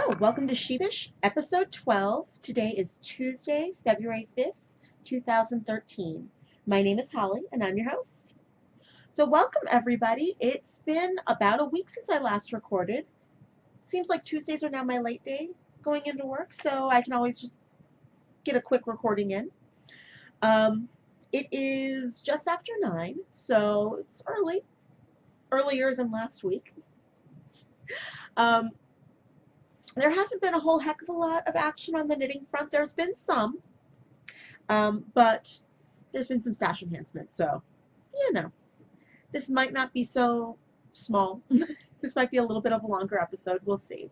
So, welcome to Sheepish, episode 12. Today is Tuesday, February 5th, 2013. My name is Holly, and I'm your host. So, welcome everybody. It's been about a week since I last recorded. Seems like Tuesdays are now my late day going into work, so I can always just get a quick recording in. It is just after 9, so it's earlier than last week. There hasn't been a whole heck of a lot of action on the knitting front. There's been some, but there's been some stash enhancements, so, you know, this might not be so small. This might be a little bit of a longer episode. We'll see.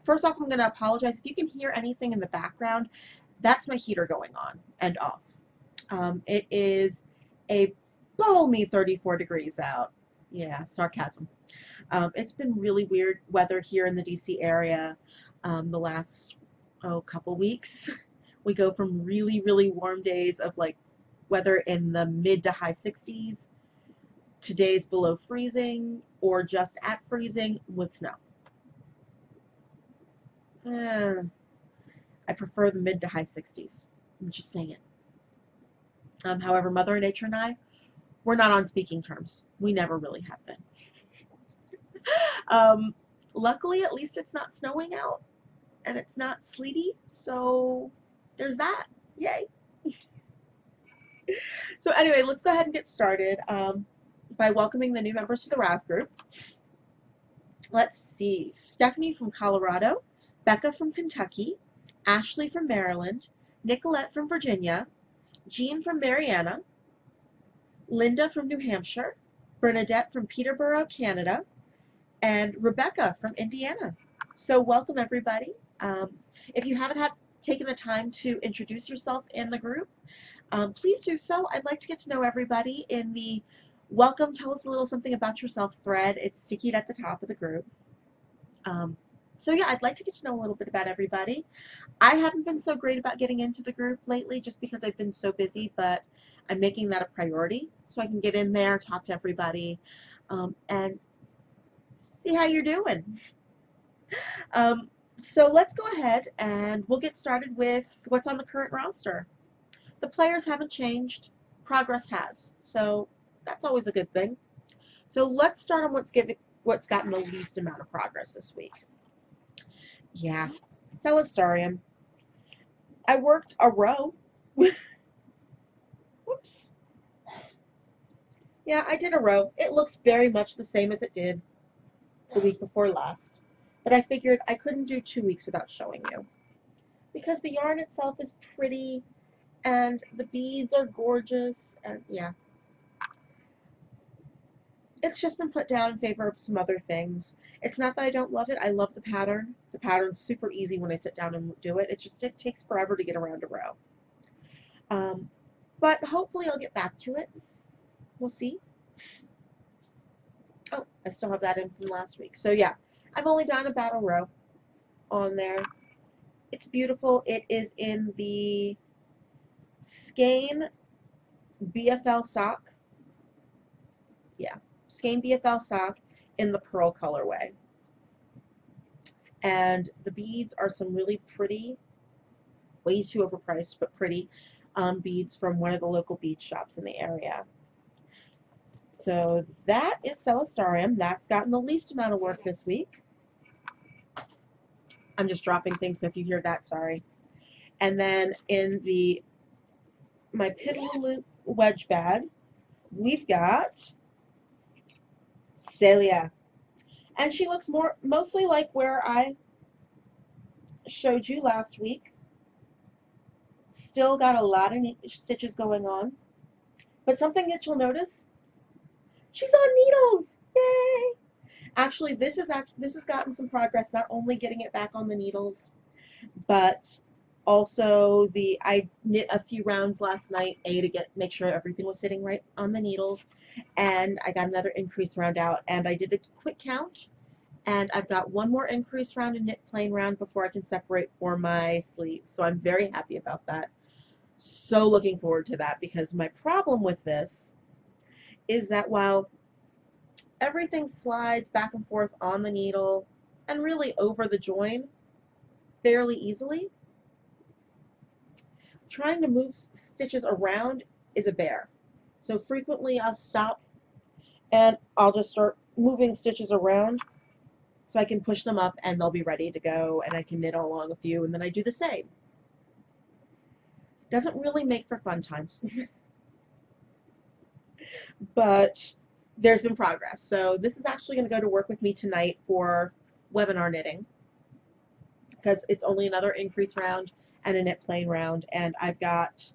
First off, I'm going to apologize. If you can hear anything in the background, that's my heater going on and off. It is a balmy 34 degrees out. Yeah, sarcasm. It's been really weird weather here in the DC area the last couple weeks. We go from really, really warm days of like weather in the mid to high 60s to days below freezing or just at freezing with snow. I prefer the mid to high 60s. I'm just saying it. However, Mother Nature and I, we're not on speaking terms. We never really have been. Luckily, at least it's not snowing out and it's not sleety, so there's that. Yay. So anyway, let's go ahead and get started by welcoming the new members to the RAV group. Let's see. Stephanie from Colorado, Becca from Kentucky, Ashley from Maryland, Nicolette from Virginia, Jean from Mariana, Linda from New Hampshire, Bernadette from Peterborough, Canada, and Rebecca from Indiana. So welcome everybody. If you haven't taken the time to introduce yourself in the group, please do so. I'd like to get to know everybody in the welcome, tell us a little something about yourself thread. It's stickied at the top of the group. So yeah, I'd like to get to know a little bit about everybody. I haven't been so great about getting into the group lately just because I've been so busy, but I'm making that a priority so I can get in there, talk to everybody, and see how you're doing. So let's go ahead and we'll get started with what's on the current roster. The players haven't changed, progress has, so that's always a good thing. So let's start on what's gotten the least amount of progress this week. Yeah, Celestarium. I worked a row. Whoops. Yeah, I did a row. It looks very much the same as it did the week before last. But I figured I couldn't do 2 weeks without showing you. Because the yarn itself is pretty and the beads are gorgeous and yeah. It's just been put down in favor of some other things. It's not that I don't love it. I love the pattern. The pattern's super easy when I sit down and do it. It takes forever to get around a row. But hopefully I'll get back to it. We'll see. Oh, I still have that in from last week. So yeah, I've only done about a row on there. It's beautiful. It is in the Skein BFL sock. Yeah, Skein BFL sock in the pearl colorway. And the beads are some really pretty, way too overpriced, but pretty beads from one of the local bead shops in the area. So that is Celestarium. That's gotten the least amount of work this week. I'm just dropping things, so if you hear that, sorry. And then in my Piddle Loop wedge bag, we've got Celia. And she looks mostly like where I showed you last week. Still got a lot of stitches going on. But something that you'll notice, she's on needles! Yay! Actually, this has gotten some progress, not only getting it back on the needles, but also I knit a few rounds last night, to make sure everything was sitting right on the needles, and I got another increase round out, and I did a quick count, and I've got one more increase round and knit plain round before I can separate for my sleeve, so I'm very happy about that. So looking forward to that, because my problem with this is that while everything slides back and forth on the needle, and really over the join fairly easily. Trying to move stitches around is a bear. So frequently I'll stop and I'll just start moving stitches around so I can push them up and they'll be ready to go and I can knit along a few and then I do the same. Doesn't really make for fun times. But there's been progress. So this is actually going to go to work with me tonight for webinar knitting because it's only another increase round and a knit plain round, and I've got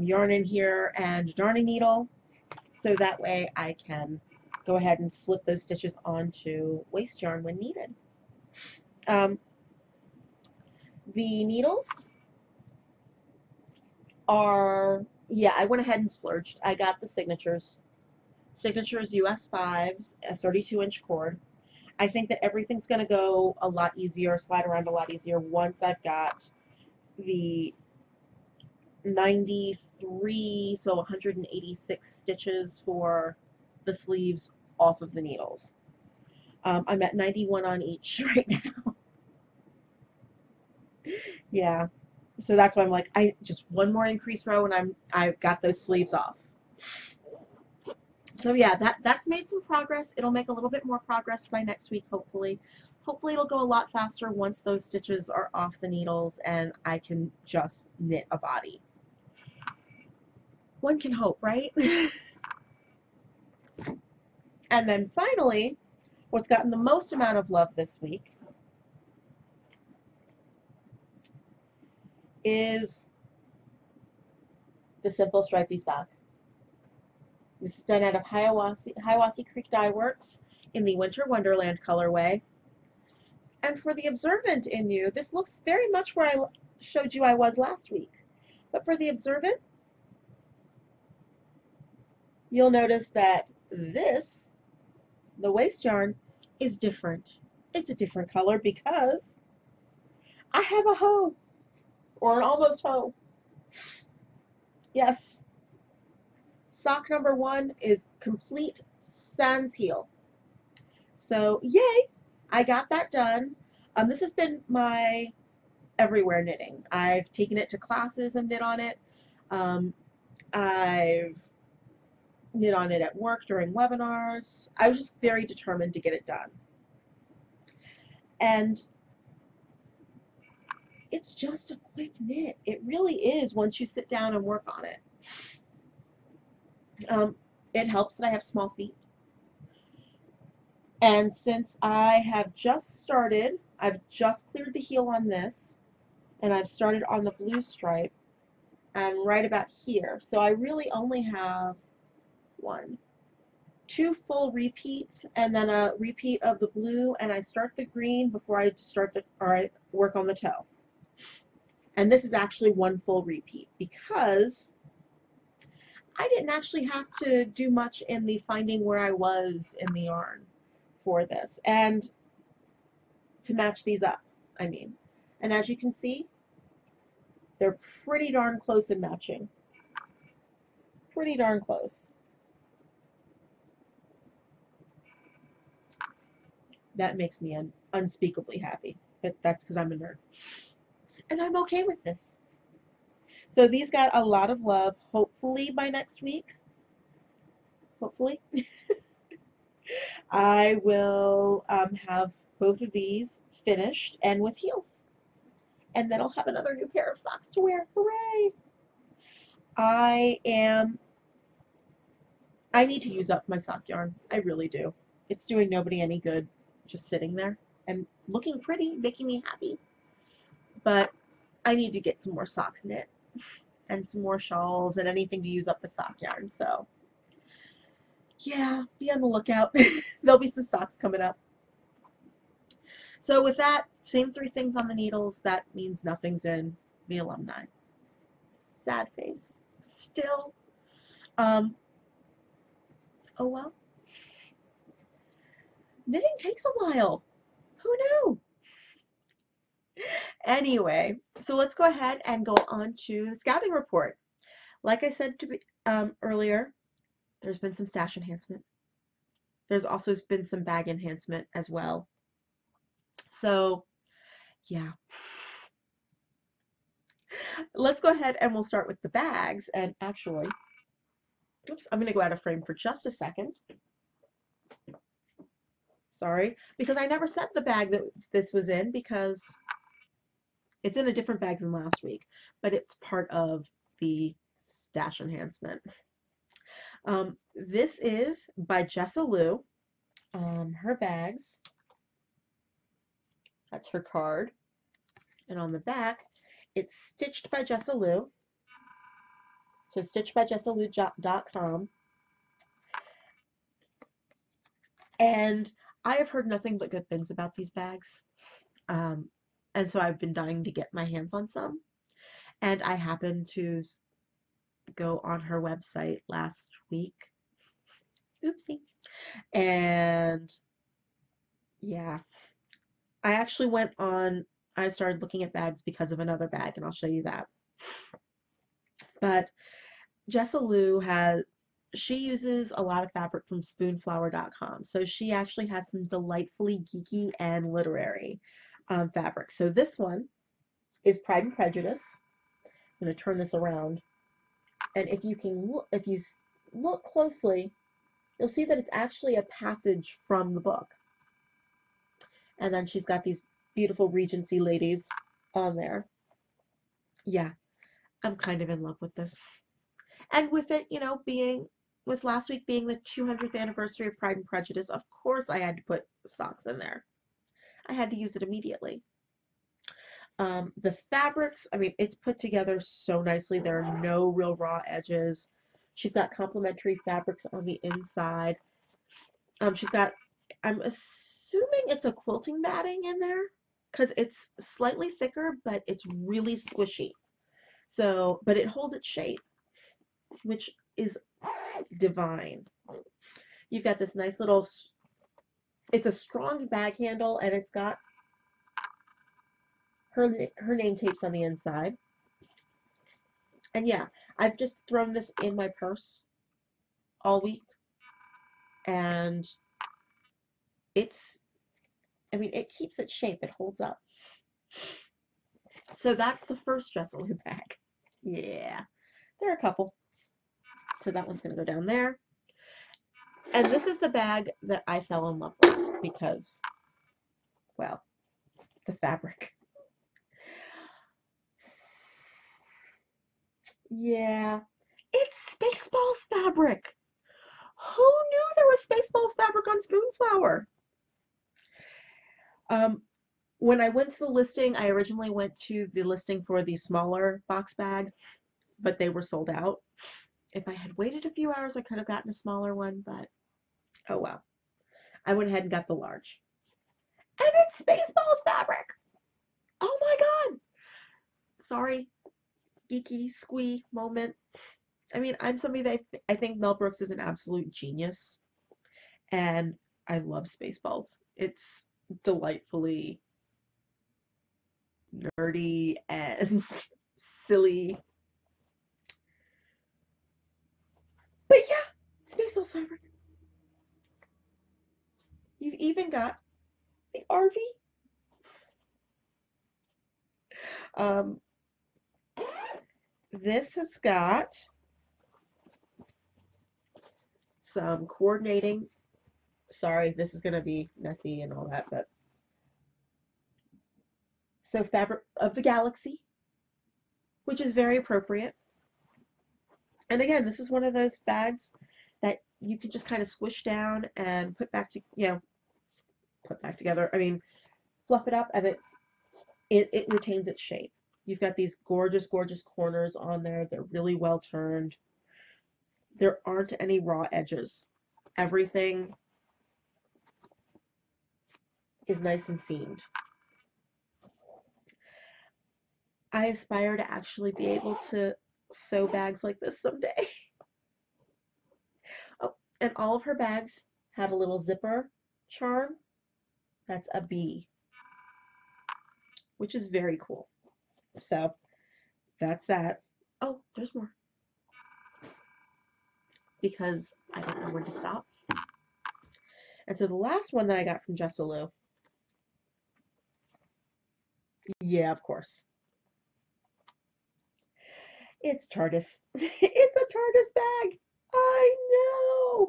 yarn in here and darning needle, so that way I can go ahead and slip those stitches onto waste yarn when needed. The needles are, yeah, I went ahead and splurged. I got the Signatures US 5s, a 32-inch cord. I think that everything's going to go a lot easier, slide around a lot easier once I've got the 93, so 186 stitches for the sleeves off of the needles. I'm at 91 on each right now. Yeah, so that's why I'm like, I just one more increase row and I've got those sleeves off. So yeah, that's made some progress. It'll make a little bit more progress by next week, hopefully. Hopefully it'll go a lot faster once those stitches are off the needles and I can just knit a body. One can hope, right? And then finally, what's gotten the most amount of love this week is the Simple Stripey Sock. This is done out of Hiawassee Creek Dye Works in the Winter Wonderland colorway. And for the observant in you, this looks very much where I showed you I was last week. But for the observant, you'll notice that this, the waste yarn, is different. It's a different color because I have a hoe, or an almost hoe. Yes. Sock number 1 is complete sans heel. So yay, I got that done. This has been my everywhere knitting. I've taken it to classes and knit on it. I've knit on it at work during webinars. I was just very determined to get it done. And it's just a quick knit. It really is once you sit down and work on it. It helps that I have small feet. And since I have just started, I've just cleared the heel on this, and I've started on the blue stripe. I'm right about here. So I really only have 2 full repeats, and then a repeat of the blue, and I start the green before I I work on the toe. And this is actually 1 full repeat because I didn't actually have to do much in the finding where I was in the yarn for this, and to match these up, I mean. And as you can see, they're pretty darn close in matching. Pretty darn close. That makes me unspeakably happy, but that's because I'm a nerd. And I'm okay with this. So these got a lot of love. Hopefully by next week, hopefully, I will have both of these finished and with heels. And then I'll have another new pair of socks to wear. Hooray! I need to use up my sock yarn. I really do. It's doing nobody any good just sitting there and looking pretty, making me happy. But I need to get some more socks knit and some more shawls and anything to use up the sock yarn. So yeah, be on the lookout. There'll be some socks coming up. So with that, same 3 things on the needles. That means nothing's in the alumni. Sad face. Still. Oh well. Knitting takes a while. Who knew? Anyway, so let's go ahead and go on to the scouting report. Like I said earlier, there's been some stash enhancement. There's also been some bag enhancement as well. So yeah, let's go ahead and we'll start with the bags. And actually, oops, I'm going to go out of frame for just a second. Sorry, because I never said the bag that this was in because it's in a different bag than last week, but it's part of the stash enhancement. This is by Jessa Lou. Her bags, that's her card. And on the back, it's stitched by Jessa Lou. So stitchedbyjessalou.com. And I have heard nothing but good things about these bags. And so I've been dying to get my hands on some. And I happened to go on her website last week. Oopsie. And yeah, I started looking at bags because of another bag, and I'll show you that. But Jessa Lou she uses a lot of fabric from spoonflower.com. So she actually has some delightfully geeky and literary fabric. So this one is Pride and Prejudice. I'm going to turn this around. And if you look closely, you'll see that it's actually a passage from the book. And then she's got these beautiful Regency ladies on there. Yeah, I'm kind of in love with this. And with it, with last week being the 200th anniversary of Pride and Prejudice, of course I had to put socks in there. I had to use it immediately. The fabrics, I mean, it's put together so nicely. There are no real raw edges. She's got complementary fabrics on the inside. I'm assuming it's a quilting batting in there because it's slightly thicker, but it's really squishy. So, but it holds its shape, which is divine. You've got this nice little, it's a strong bag handle, and it's got her name tapes on the inside. And yeah, I've just thrown this in my purse all week, and it keeps its shape. It holds up. So that's the first Jessa Lou bag. Yeah, there are a couple. So that one's going to go down there. And this is the bag that I fell in love with because, well, the fabric. Yeah, it's Spaceballs fabric. Who knew there was Spaceballs fabric on Spoonflower? When I went to the listing, I originally went to the listing for the smaller box bag, but they were sold out. If I had waited a few hours, I could have gotten a smaller one, but oh well. I went ahead and got the large. And it's Spaceballs fabric! Oh my god! Sorry, geeky, squee moment. I mean, I'm somebody that I think Mel Brooks is an absolute genius. And I love Spaceballs. It's delightfully nerdy and silly. But yeah, Spaceballs fabric. You've even got the RV. This has got some coordinating. Sorry, this is going to be messy and all that, but so fabric of the galaxy, which is very appropriate. And again, this is one of those bags that you can just kind of squish down and put back together. I mean, fluff it up, and it retains its shape. You've got these gorgeous, gorgeous corners on there. They're really well turned. There aren't any raw edges. Everything is nice and seamed. I aspire to actually be able to sew bags like this someday. Oh, and all of her bags have a little zipper charm. That's a bee, which is very cool. So that's that. Oh, there's more. Because I don't know where to stop. And so the last one that I got from Jessa Lou Yeah, of course. It's TARDIS. It's a TARDIS bag. I know.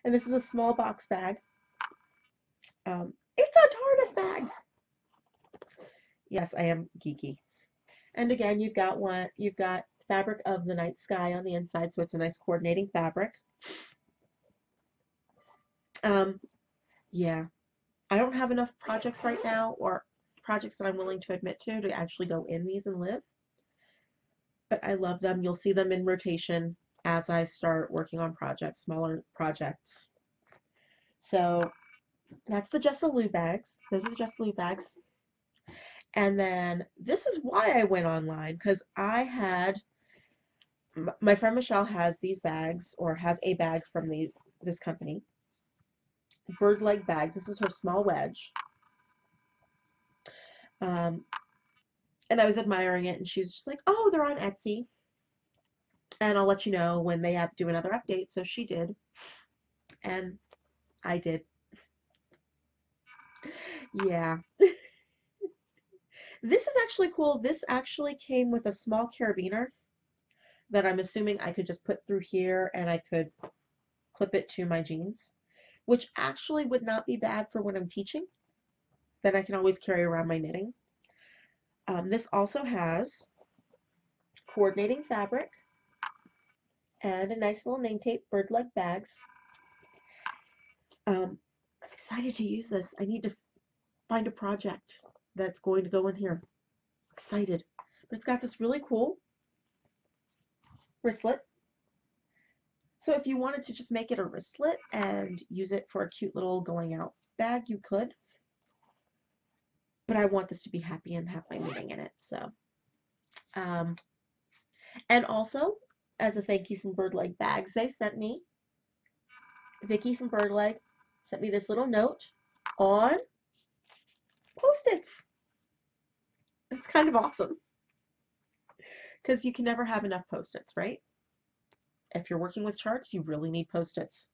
And this is a small box bag. It's a TARDIS bag. Yes, I am geeky. And again, you've got fabric of the night sky on the inside, so it's a nice coordinating fabric. Um, yeah, I don't have enough projects right now, or projects that I'm willing to admit to actually go in these and live. But I love them. You'll see them in rotation as I start working on projects, smaller projects. So that's the Jessalou bags. Those are the Jessalou bags. And then this is why I went online, because I had my friend Michelle has these bags, or has a bag from this company, bird leg bags. This is her small wedge. Um, and I was admiring it, and she was just like, "Oh, they're on Etsy, and I'll let you know when they do another update." So she did, and I did. Yeah. This is actually cool. This actually came with a small carabiner that I'm assuming I could just put through here, and I could clip it to my jeans, which actually would not be bad for when I'm teaching. Then I can always carry around my knitting. This also has coordinating fabric and a nice little name tape, bird leg bags. I'm excited to use this. I need to find a project that's going to go in here. Excited. But it's got this really cool wristlet. So if you wanted to just make it a wristlet and use it for a cute little going out bag, you could. But I want this to be happy and have my knitting in it. So, and also, as a thank you from Bird Leg Bags, they sent me, Vicky from Bird Leg sent me this little note on Post-its. It's kind of awesome. Because you can never have enough Post-its, right? If you're working with charts, you really need Post-its.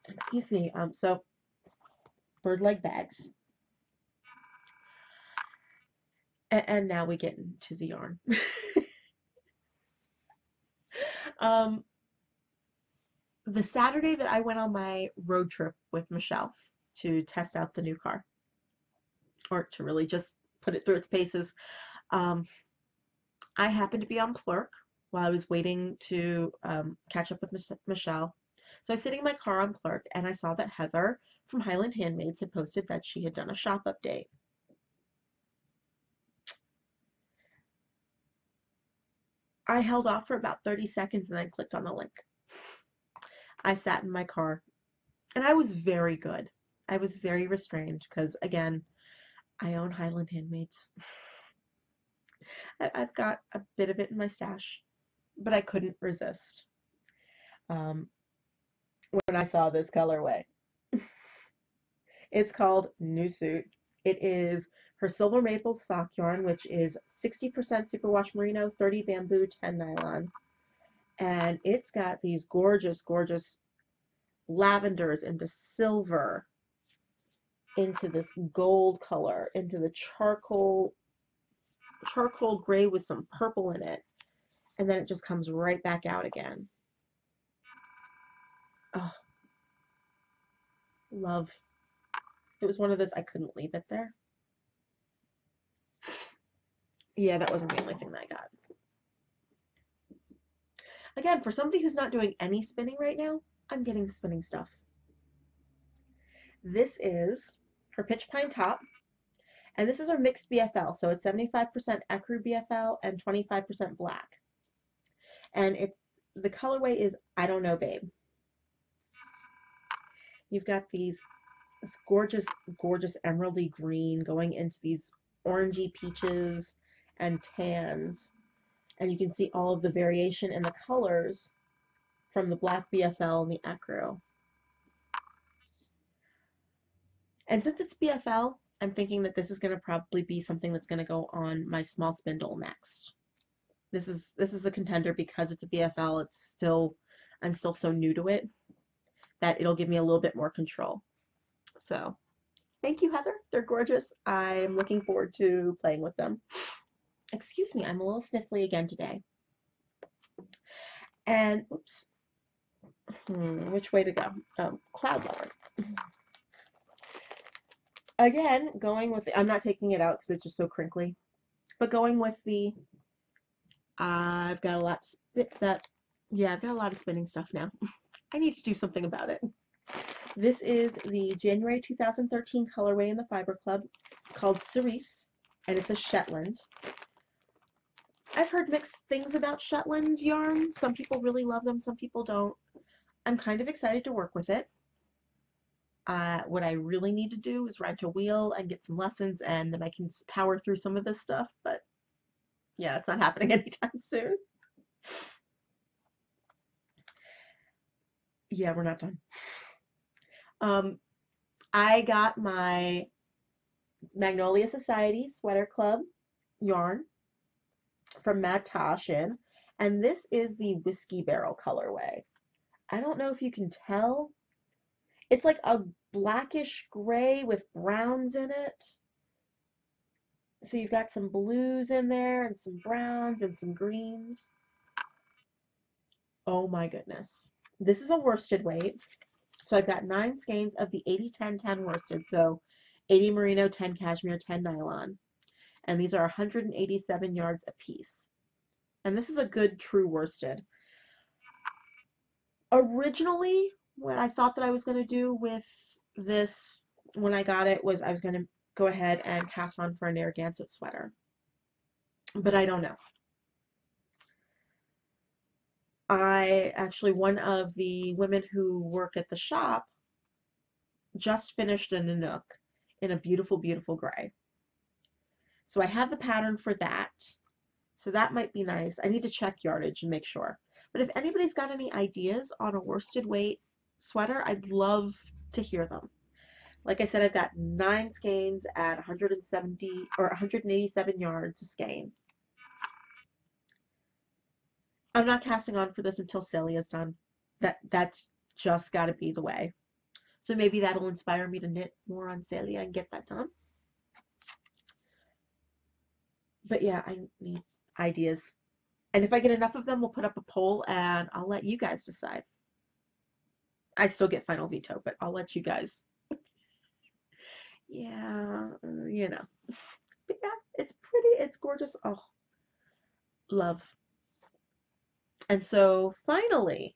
Excuse me. So, Bird Leg Bags. And now we get into the yarn. The Saturday that I went on my road trip with Michelle to test out the new car, or to really just put it through its paces, I happened to be on Clerk while I was waiting to catch up with Michelle. So I was sitting in my car on Clerk, and I saw that Heather from Highland Handmaids had posted that she had done a shop update. I held off for about 30 seconds and then clicked on the link. I sat in my car, and I was very good. I was very restrained because, again, I own Highland Handmaids. I've got a bit of it in my stash, but I couldn't resist when I saw this colorway. It's called New Suit. It is her silver maple sock yarn, which is 60% superwash merino, 30 bamboo, 10 nylon. And it's got these gorgeous, gorgeous lavenders into silver, into this gold color, into the charcoal gray with some purple in it. And then it just comes right back out again. Oh, love. It was one of those, I couldn't leave it there. Yeah, that wasn't the only thing that I got. Again, for somebody who's not doing any spinning right now, I'm getting spinning stuff. This is her pitch pine top, and this is her mixed BFL, so it's 75% ecru BFL and 25% black. And the colorway is I Don't Know Babe. You've got this gorgeous, gorgeous emeraldy green going into these orangey peaches and tans. And you can see all of the variation in the colors from the black BFL and the ecru. And since it's BFL, I'm thinking that this is going to probably be something that's going to go on my small spindle next. This is a contender because it's a BFL. I'm still so new to it that it'll give me a little bit more control. So Thank you, Heather. They're gorgeous. I'm looking forward to playing with them. Excuse me, I'm a little sniffly again today. And, oops, which way to go? Cloud lover. Again, going with, I'm not taking it out because it's just so crinkly, but going with the, I've got a lot, yeah, I've got a lot of spinning stuff now. I need to do something about it. This is the January 2013 colorway in the Fiber Club. It's called Cerise, and it's a Shetland. I've heard mixed things about Shetland yarns. Some people really love them, some people don't. I'm kind of excited to work with it. What I really need to do is ride to wheel and get some lessons, and then I can power through some of this stuff, but yeah, it's not happening anytime soon. Yeah, we're not done. I got my Magnolia Society Sweater Club yarn from Mad Tosh in, and this is the Whiskey Barrel colorway. I don't know if you can tell. It's like a blackish gray with browns in it. So you've got some blues in there and some browns and some greens. Oh my goodness. This is a worsted weight. So I've got 9 skeins of the 80-10-10 worsted. So 80 merino, 10 cashmere, 10 nylon. And these are 187 yards a piece. And this is a good true worsted. Originally, what I thought that I was going to do with this when I got it was I was going to go ahead and cast on for a Narragansett sweater. But I don't know. One of the women who work at the shop just finished a Nanook in a beautiful, beautiful gray. So I have the pattern for that. So that might be nice. I need to check yardage and make sure. But if anybody's got any ideas on a worsted weight sweater, I'd love to hear them. Like I said, I've got 9 skeins at 170 or 187 yards a skein. I'm not casting on for this until Celia's done. That's just got to be the way. So maybe that'll inspire me to knit more on Celia and get that done. But yeah, I need ideas. And if I get enough of them, we'll put up a poll and I'll let you guys decide. I still get final veto, but I'll let you guys. Yeah, you know. But yeah, it's pretty, it's gorgeous. Oh, love. And so finally,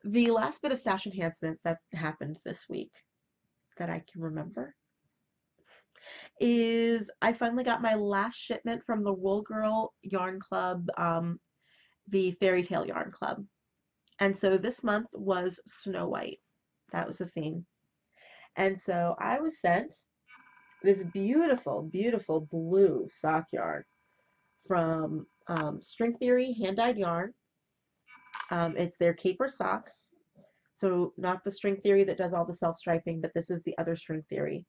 the last bit of stash enhancement that happened this week that I can remember is I finally got my last shipment from the Wool Girl Yarn Club, the Fairy Tale Yarn Club. And so this month was Snow White. That was the theme. And so I was sent this beautiful, beautiful blue sock yarn from String Theory hand-dyed yarn. It's their caper sock. So not the String Theory that does all the self-striping, but this is the other String Theory.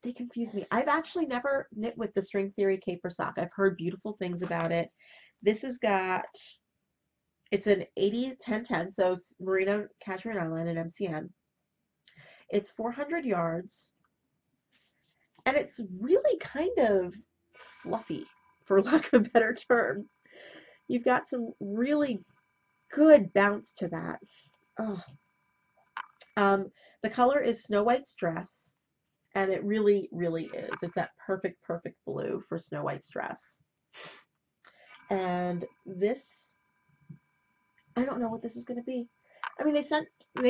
They confuse me. I've actually never knit with the String Theory caper sock. I've heard beautiful things about it. This has got, it's an 80-10-10, so merino, cashmere nylon, and MCN. It's 400 yards, and it's really kind of fluffy, for lack of a better term. You've got some really good bounce to that. Oh. The color is Snow White's dress, and it really, really is. It's that perfect, perfect blue for Snow White's dress. And this, I don't know what this is going to be. I mean, they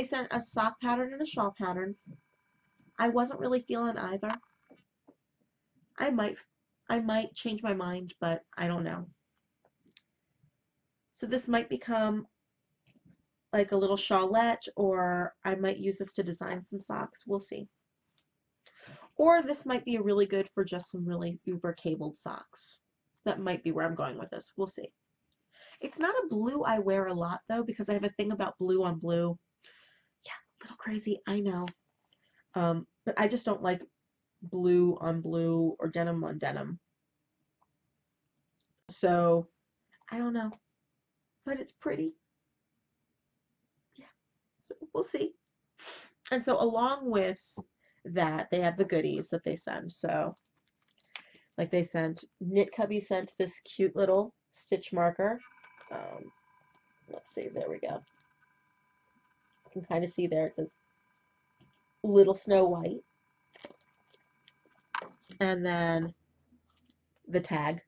sent a sock pattern and a shawl pattern. I wasn't really feeling either. I might change my mind, but I don't know. So this might become like a little shawlette, or I might use this to design some socks. We'll see. Or this might be really good for just some really uber cabled socks. That might be where I'm going with this. We'll see. It's not a blue I wear a lot, though, because I have a thing about blue on blue. Yeah, a little crazy, I know. But I just don't like blue on blue or denim on denim. So, I don't know. But it's pretty. Yeah, so we'll see. And so along with that, they have the goodies that they send. So like they sent, Knit Cubby sent this cute little stitch marker. Um, let's see, there we go. You can kind of see there, it says Little Snow White. And then the tag.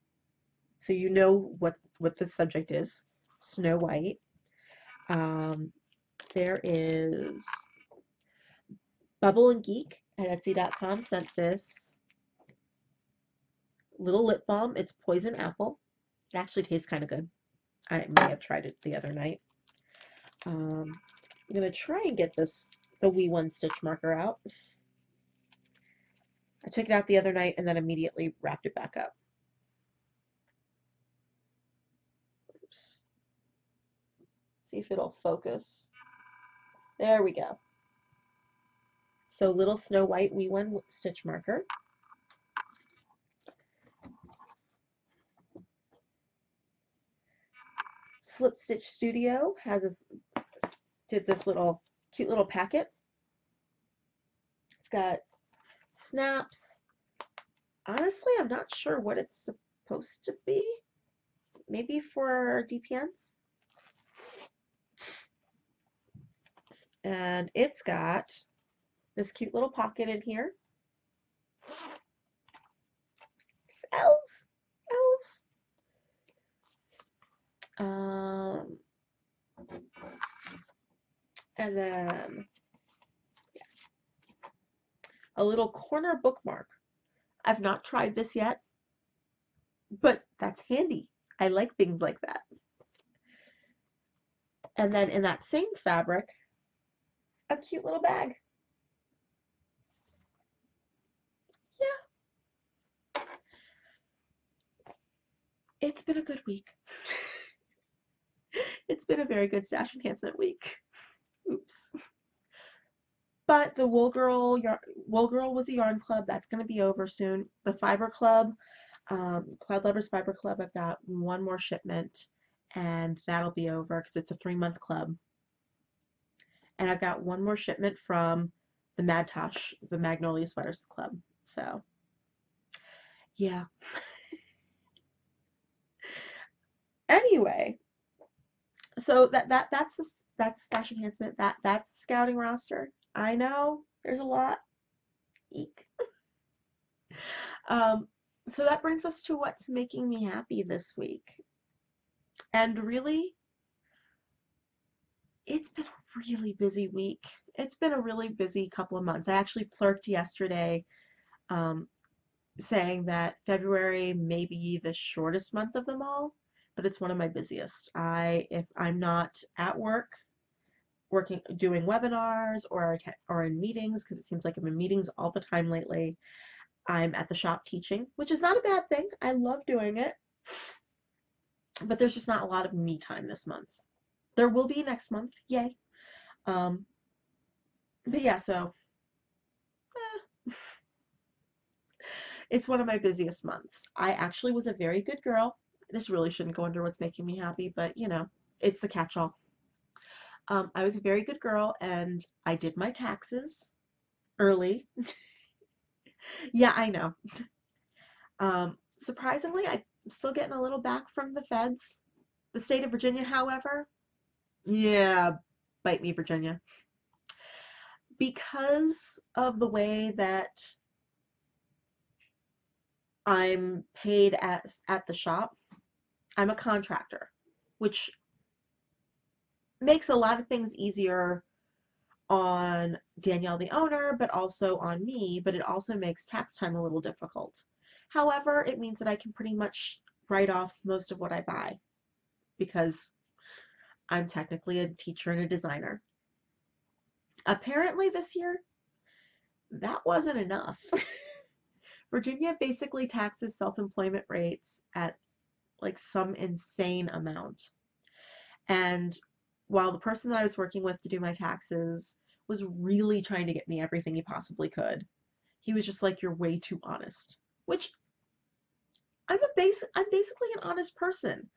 So you know what the subject is, Snow White. There is Bubble and Geek at Etsy.com sent this little lip balm. It's poison apple. It actually tastes kind of good. I may have tried it the other night. I'm gonna try and get the wee one stitch marker out. I took it out the other night and then immediately wrapped it back up. Oops. See if it'll focus. There we go. So little Snow White wee one stitch marker. Slip Stitch Studio did this cute little packet. It's got snaps. Honestly, I'm not sure what it's supposed to be. Maybe for DPNs. And it's got this cute little pocket in here. It's elves. Elves. And then a little corner bookmark. I've not tried this yet, but that's handy. I like things like that. And then in that same fabric, a cute little bag. Yeah. It's been a good week. It's been a very good stash enhancement week. Oops. But the Wool Girl was a yarn club. That's going to be over soon. The Fiber Club, Cloud Lovers Fiber Club, I've got one more shipment, and that'll be over because it's a 3-month club. And I've got one more shipment from the Mad Tosh, the Magnolia Sweaters Club. So, yeah. Anyway, so that's stash enhancement. That's the scouting roster. I know there's a lot. Eek. So that brings us to what's making me happy this week. And really, it's been a really busy week. It's been a really busy couple of months. I actually clerked yesterday saying that February may be the shortest month of them all, but it's one of my busiest. If I'm not at work, doing webinars or in meetings, because it seems like I'm in meetings all the time lately, I'm at the shop teaching, which is not a bad thing. I love doing it, but there's just not a lot of me time this month. There will be next month, yay. But yeah, so it's one of my busiest months. I actually was a very good girl. This really shouldn't go under what's making me happy, but you know, it's the catch-all. I was a very good girl and I did my taxes early. Yeah, I know. Surprisingly, I'm still getting a little back from the feds. The state of Virginia, however, yeah, bite me, Virginia. Because of the way that I'm paid at the shop, I'm a contractor, which makes a lot of things easier on Danielle, the owner, but also on me, but it also makes tax time a little difficult. However, it means that I can pretty much write off most of what I buy because I'm technically a teacher and a designer. Apparently this year, that wasn't enough. Virginia basically taxes self-employment rates at like some insane amount. And while the person that I was working with to do my taxes was really trying to get me everything he possibly could, he was just like, "You're way too honest." Which I'm basically an honest person.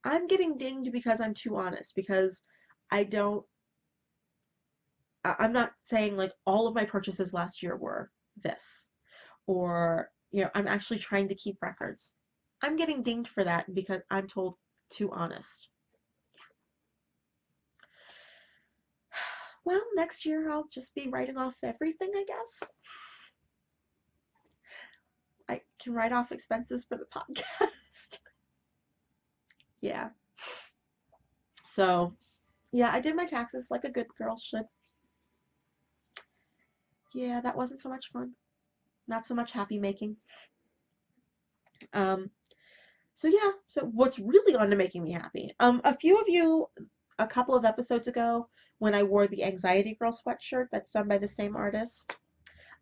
I'm getting dinged because I'm too honest, because I don't I'm not saying like all of my purchases last year were this, or, I'm actually trying to keep records. I'm getting dinged for that because I'm told too honest. Well, next year I'll just be writing off everything, I guess. I can write off expenses for the podcast. Yeah. So, yeah, I did my taxes like a good girl should. Yeah, that wasn't so much fun. Not so much happy making. Um, so yeah, so what's really on to making me happy? A few of you, a couple of episodes ago, when I wore the Anxiety Girl sweatshirt that's done by the same artist,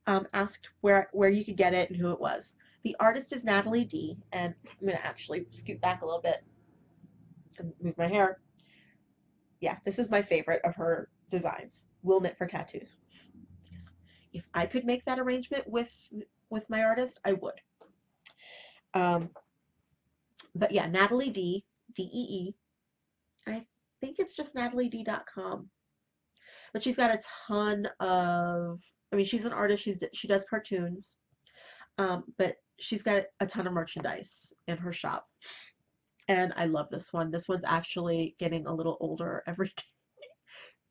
asked where you could get it and who it was. The artist is Natalie D, and I'm gonna actually scoot back a little bit and move my hair. Yeah, this is my favorite of her designs. Will Knit for Tattoos. Because if I could make that arrangement with my artist, I would. Um, but yeah, Natalie D, D-E-E. I think it's just natalied.com. But she's got a ton of, I mean, she's an artist. She does cartoons, but she's got a ton of merchandise in her shop. And I love this one. This one's actually getting a little older every day.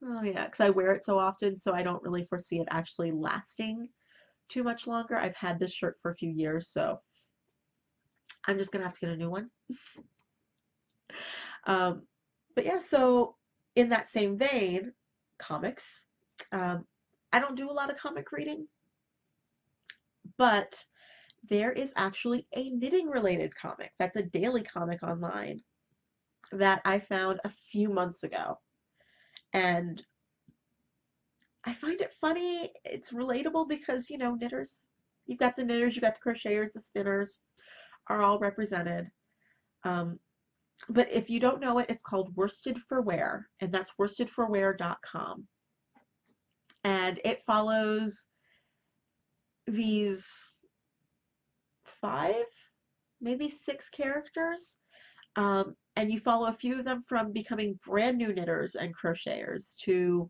Oh yeah, because I wear it so often, so I don't really foresee it actually lasting too much longer. I've had this shirt for a few years, so I'm just gonna have to get a new one. Um, but yeah, so in that same vein, comics. Um, I don't do a lot of comic reading, but there is actually a knitting related comic that's a daily comic online that I found a few months ago. And I find it funny. It's relatable because, knitters, you've got the knitters, you've got the crocheters, the spinners are all represented. Um, but if you don't know it, it's called Worsted for Wear, and that's worstedforwear.com. And it follows these 5, maybe 6 characters. And you follow a few of them from becoming brand new knitters and crocheters to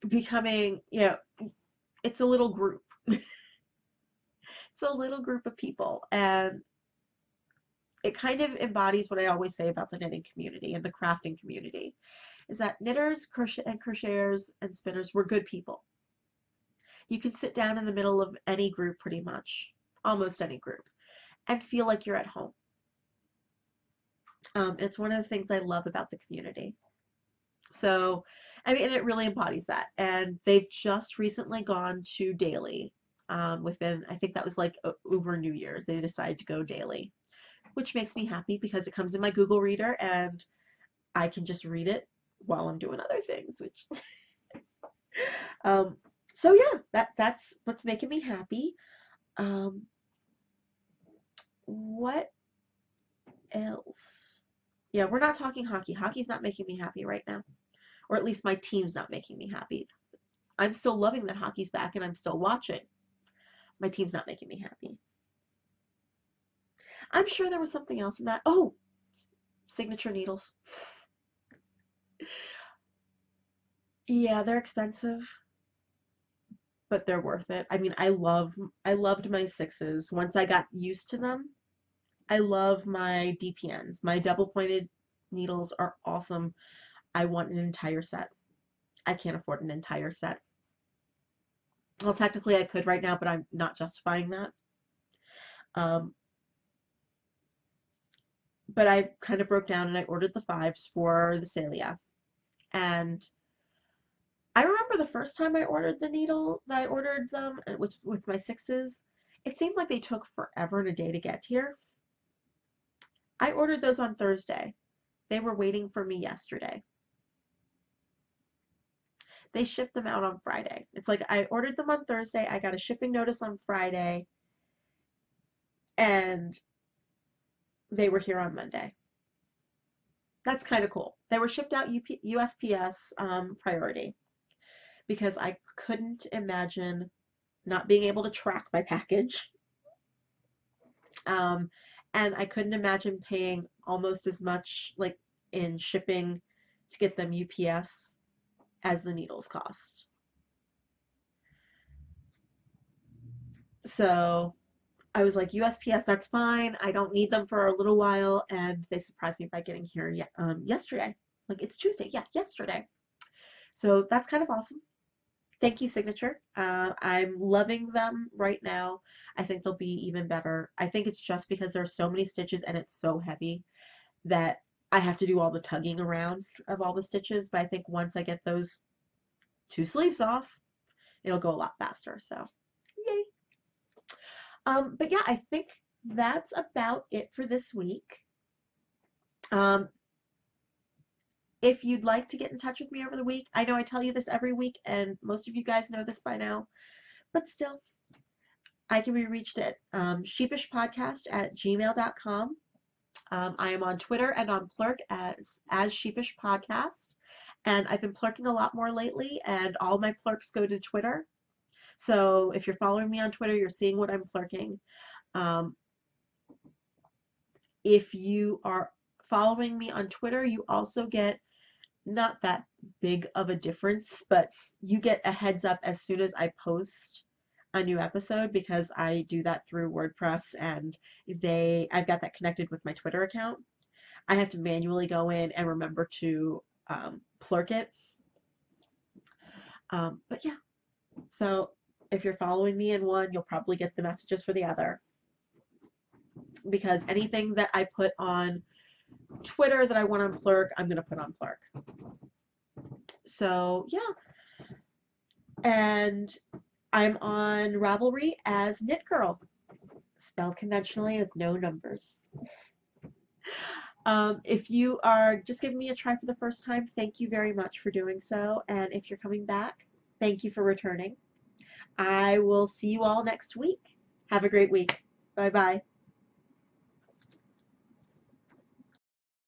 becoming, it's a little group. It's a little group of people. And it kind of embodies what I always say about the knitting community and the crafting community is that knitters, crocheters, and spinners were good people. You can sit down in the middle of any group pretty much, almost any group, and feel like you're at home. It's one of the things I love about the community. So, I mean, and it really embodies that. And they've just recently gone to daily. Within, I think that was like over New Year's, they decided to go daily, which makes me happy because it comes in my Google Reader and I can just read it while I'm doing other things, which um, so yeah, that's what's making me happy. Um, what else? Yeah, we're not talking hockey. Hockey's not making me happy right now, or at least my team's not making me happy. I'm still loving that hockey's back and I'm still watching. My team's not making me happy. I'm sure there was something else in that. Oh, signature needles. Yeah, they're expensive, but they're worth it. I mean, I loved my 6s. Once I got used to them, I love my DPNs. My double pointed needles are awesome. I want an entire set. I can't afford an entire set. Well, technically I could right now, but I'm not justifying that. Um, but I kind of broke down and I ordered the 5s for the Celia. And I remember the first time I ordered I ordered them, which with my 6s, it seemed like they took forever and a day to get here. I ordered those on Thursday. They were waiting for me yesterday. They shipped them out on Friday. It's like I ordered them on Thursday, I got a shipping notice on Friday, and they were here on Monday. That's kind of cool. They were shipped out USPS priority because I couldn't imagine not being able to track my package. And I couldn't imagine paying almost as much like in shipping to get them UPS. as the needles cost. So I was like, USPS, that's fine. I don't need them for a little while. And they surprised me by getting here yesterday. Like, it's Tuesday. Yeah, yesterday. So that's kind of awesome. Thank you, Signature. I'm loving them right now. I think they'll be even better. I think it's just because there's so many stitches and it's so heavy that I have to do all the tugging around of all the stitches. But I think once I get those 2 sleeves off, it'll go a lot faster. So, yay. But yeah, I think that's about it for this week. Um, if you'd like to get in touch with me over the week, I know I tell you this every week, and most of you guys know this by now, but still, I can be reached at sheepishpodcast@gmail.com. I am on Twitter and on Plurk as Sheepish Podcast, and I've been plurking a lot more lately, and all my plurks go to Twitter. So if you're following me on Twitter, you're seeing what I'm plurking. If you are following me on Twitter, you also get not that big of a difference, but you get a heads up as soon as I post a new episode because I do that through WordPress and I've got that connected with my Twitter account. I have to manually go in and remember to plurk it. But yeah, so if you're following me in one, you'll probably get the messages for the other. Because anything that I put on Twitter that I want on Plurk, I'm going to put on Plurk. So, yeah. And I'm on Ravelry as Knit Girl, spelled conventionally with no numbers. If you are just giving me a try for the first time, thank you very much for doing so. And if you're coming back, thank you for returning. I will see you all next week. Have a great week. Bye-bye.